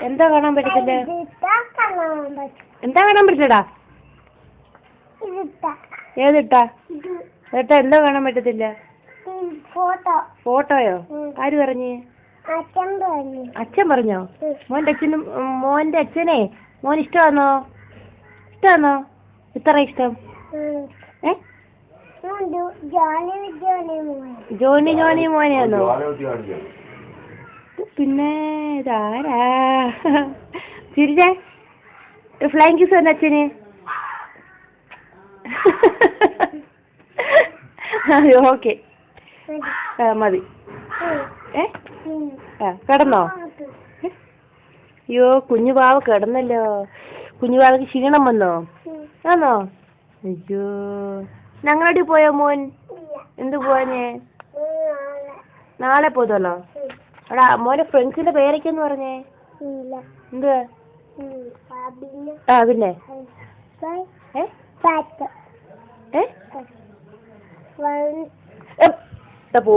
എന്താ കാണാൻ പറ്റത്തില്ല? എന്താ കാണാൻ പറ്റില്ലടാ? ഏതിട്ടാ? ഏട്ടാ എന്താ കാണാൻ പറ്റത്തില്ല? ഫോട്ടോയോ? ആര് പറഞ്ഞേ? അച്ഛൻ പറഞ്ഞോ? മോന്റെ അച്ഛനെ മോൻ ഇഷ്ടമാണോ? ഇത്ര ഇഷ്ടം? ജോണി മോനെയാണോ? പിന്നെ ഇതാരാ? ചിരിച്ചേ. ഫ്ലൈങ് കിസ് തന്നെ അച്ഛന്. ഓക്കെ മതി. കിടന്നോ? അയ്യോ കുഞ്ഞുപാവ കിടന്നല്ലോ. കുഞ്ഞുപാവക്ക് ക്ഷീണം വന്നോ? ആണോ? അയ്യോ ഞങ്ങളടി പോയോ മോൻ? എന്ത് പോവാനേ? നാളെ പോതല്ലോ. എടാ മോനെ ഫ്രണ്ട്സിന്റെ പേരൊക്കെന്ന് പറഞ്ഞേ. എന്തുവാ? പിന്നെ പോ.